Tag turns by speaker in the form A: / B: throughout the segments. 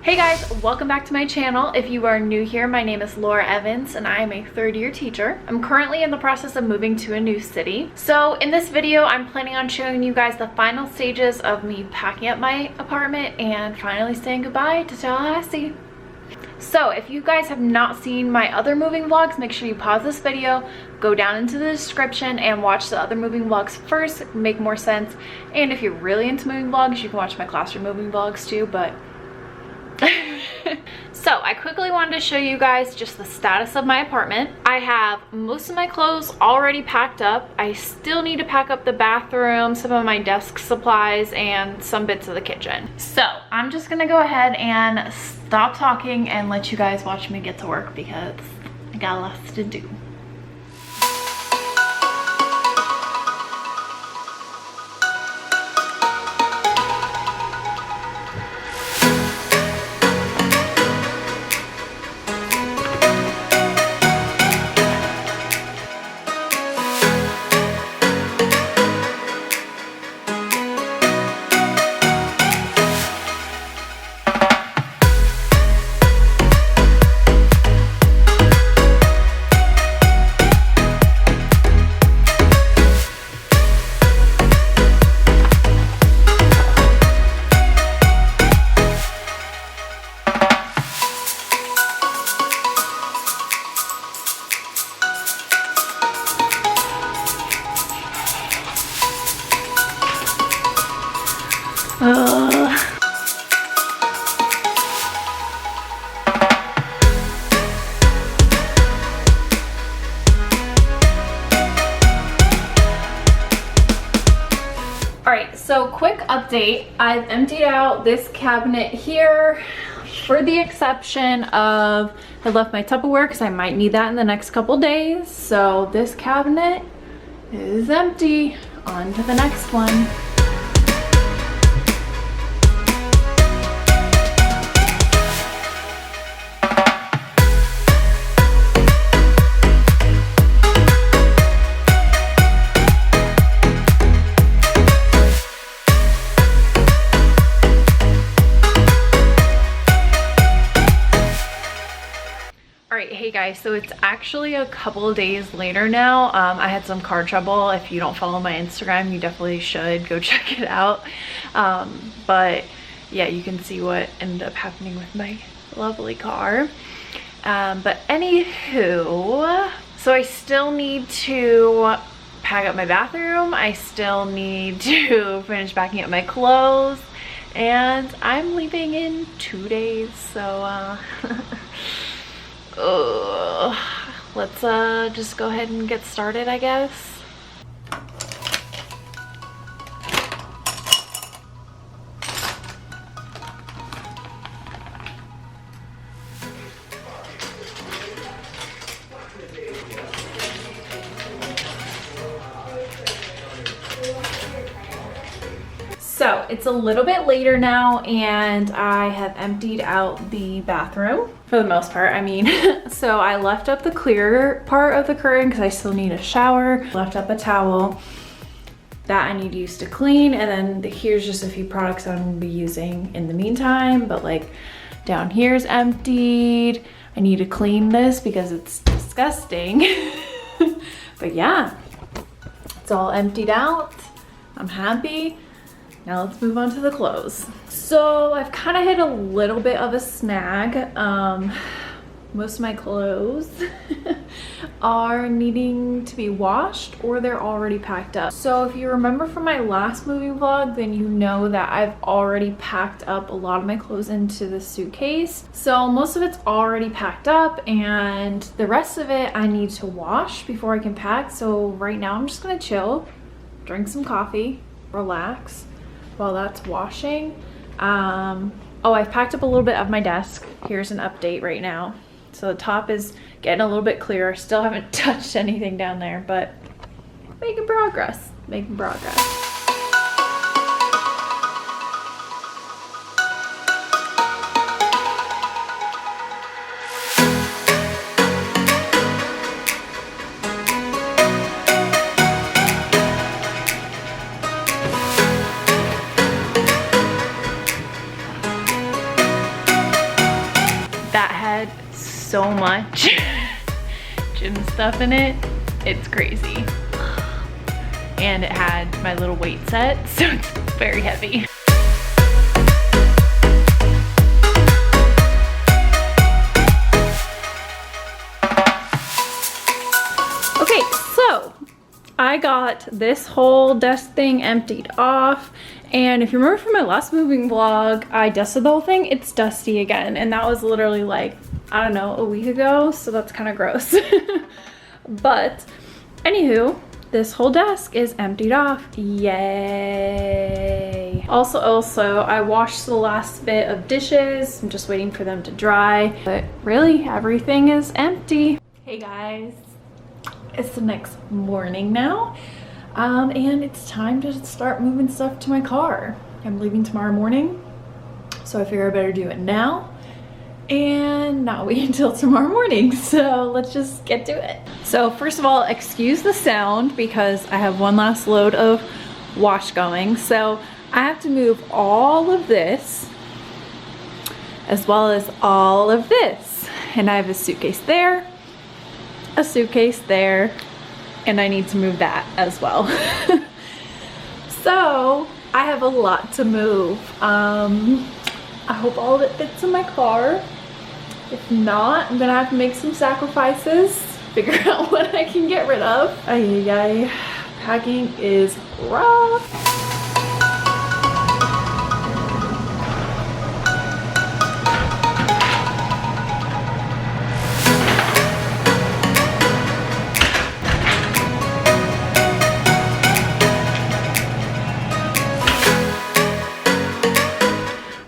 A: Hey guys, welcome back to my channel. If you are new here, my name is Laura Evans and I am a third-year teacher. I'm currently in the process of moving to a new city. So in this video, I'm planning on showing you guys the final stages of me packing up my apartment and finally saying goodbye to Tallahassee. So if you guys have not seen my other moving vlogs, make sure you pause this video, go down into the description and watch the other moving vlogs first, make more sense. And if you're really into moving vlogs, you can watch my classroom moving vlogs too, but so I quickly wanted to show you guys just the status of my apartment. I have most of my clothes already packed up. I still need to pack up the bathroom, some of my desk supplies, and some bits of the kitchen. So I'm just gonna go ahead and stop talking and let you guys watch me get to work because I got lots to do. Alright, so quick update. I've emptied out this cabinet here for the exception of I left my Tupperware because I might need that in the next couple days. So this cabinet is empty. On to the next one. Hey guys, so it's actually a couple of days later now. I had some car trouble. If you don't follow my Instagram, you definitely should go check it out. But yeah, you can see what ended up happening with my lovely car. But anywho, so I still need to pack up my bathroom. I still need to finish packing up my clothes. And I'm leaving in 2 days, so let's just go ahead and get started, I guess. So it's a little bit later now and I have emptied out the bathroom for the most part. I mean, so I left up the clear part of the curtain because I still need a shower. Left up a towel that I need to use to clean, and then here's just a few products I'm gonna be using in the meantime. But like down here's emptied. I need to clean this because it's disgusting. But yeah, it's all emptied out. I'm happy. Now let's move on to the clothes. So I've kind of hit a little bit of a snag. Most of my clothes are needing to be washed or they're already packed up. So if you remember from my last moving vlog, then you know that I've already packed up a lot of my clothes into the suitcase. So most of it's already packed up and the rest of it I need to wash before I can pack. So right now I'm just gonna chill, drink some coffee, relax while that's washing. Oh, I've packed up a little bit of my desk. Here's an update right now. So the top is getting a little bit clearer. Still haven't touched anything down there, but making progress, making progress. so much gym stuff in it. It's crazy. And it had my little weight set, so it's very heavy. Okay, so I got this whole desk thing emptied off, and if you remember from my last moving vlog, I dusted the whole thing. It's dusty again, and that was literally like, I don't know, a week ago, so that's kind of gross. But anywho, this whole desk is emptied off. Yay. Also, I washed the last bit of dishes. I'm just waiting for them to dry, but really everything is empty. Hey guys, it's the next morning now, and it's time to start moving stuff to my car. I'm leaving tomorrow morning, so I figure I better do it now and not wait until tomorrow morning. So let's just get to it. So first of all, excuse the sound because I have one last load of wash going. So I have to move all of this as well as all of this. And I have a suitcase there, a suitcase there, and I need to move that as well. So I have a lot to move. I hope all of it fits in my car. If not, I'm gonna have to make some sacrifices, figure out what I can get rid of. Ay, ay, ay. Packing is rough.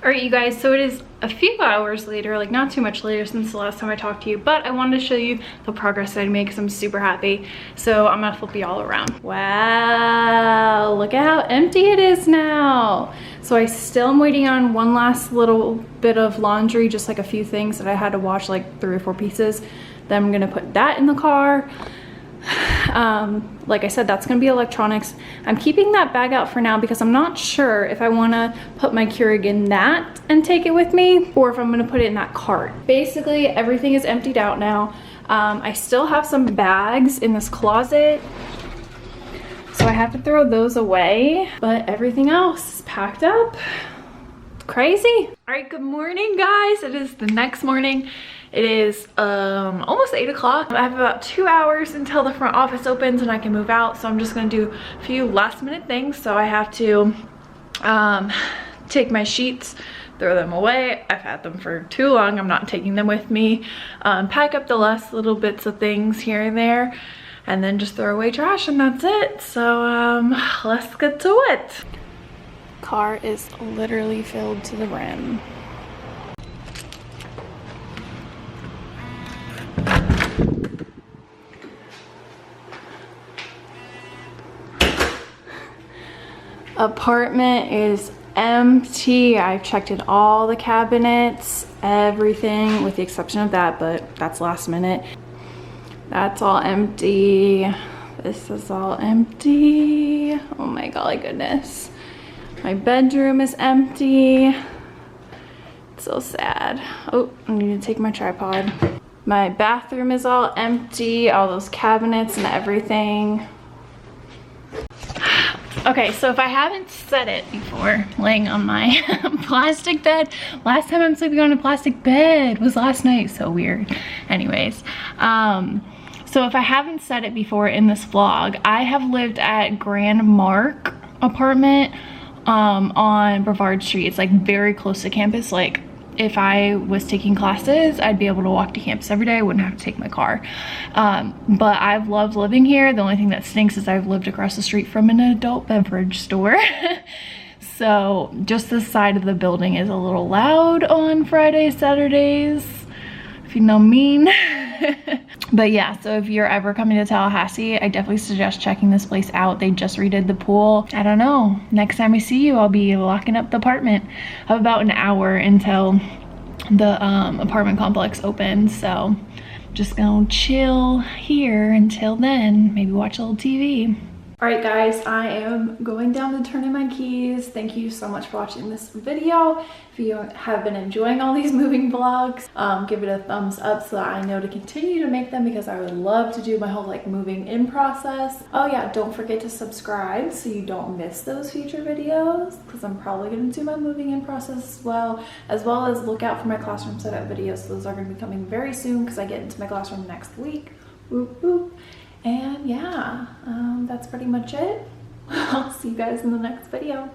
A: Alright you guys, so it is a few hours later, like not too much later since the last time I talked to you, but I wanted to show you the progress that I made because I'm super happy. So I'm gonna flip you all around. Wow, look at how empty it is now. So I still am waiting on one last little bit of laundry, just like a few things that I had to wash, like 3 or 4 pieces. Then I'm gonna put that in the car. Like I said, that's gonna be electronics. I'm keeping that bag out for now because I'm not sure if I wanna put my Keurig in that and take it with me, or if I'm gonna put it in that cart. Basically, everything is emptied out now. I still have some bags in this closet, so I have to throw those away, but everything else is packed up. It's crazy. All right, good morning, guys. It is the next morning. It is almost 8 o'clock. I have about 2 hours until the front office opens and I can move out. So I'm just gonna do a few last minute things. So I have to take my sheets, throw them away. I've had them for too long. I'm not taking them with me. Pack up the last little bits of things here and there, and then just throw away trash, and that's it. So let's get to it. Car is literally filled to the rim. Apartment is empty. I've checked in all the cabinets, everything with the exception of that, but that's last minute. That's all empty. This is all empty. Oh my golly goodness. My bedroom is empty. It's so sad. Oh, I need to take my tripod. My bathroom is all empty, all those cabinets and everything. Okay, so if I haven't said it before, laying on my plastic bed, last time I'm sleeping on a plastic bed was last night. So weird. Anyways, so if I haven't said it before in this vlog, I have lived at Grand Mark apartment on Brevard Street. It's like very close to campus. Like if I was taking classes, I'd be able to walk to campus every day. I wouldn't have to take my car. But I've loved living here. The only thing that stinks is I've lived across the street from an adult beverage store. So just this side of the building is a little loud on Fridays, Saturdays, if you know what I mean. But yeah, so if you're ever coming to Tallahassee, I definitely suggest checking this place out. They just redid the pool. I don't know, next time I see you, I'll be locking up the apartment. I have about an hour until the apartment complex opens, so just gonna chill here until then, maybe watch a little TV. All right guys, I am going down to turn in my keys. Thank you so much for watching this video. If you have been enjoying all these moving vlogs, give it a thumbs up so that I know to continue to make them, because I would love to do my whole like moving in process. Oh yeah, don't forget to subscribe so you don't miss those future videos, because I'm probably going to do my moving in process as well as look out for my classroom setup videos. Those are going to be coming very soon because I get into my classroom next week. Whoop, whoop. And yeah, that's pretty much it. I'll see you guys in the next video.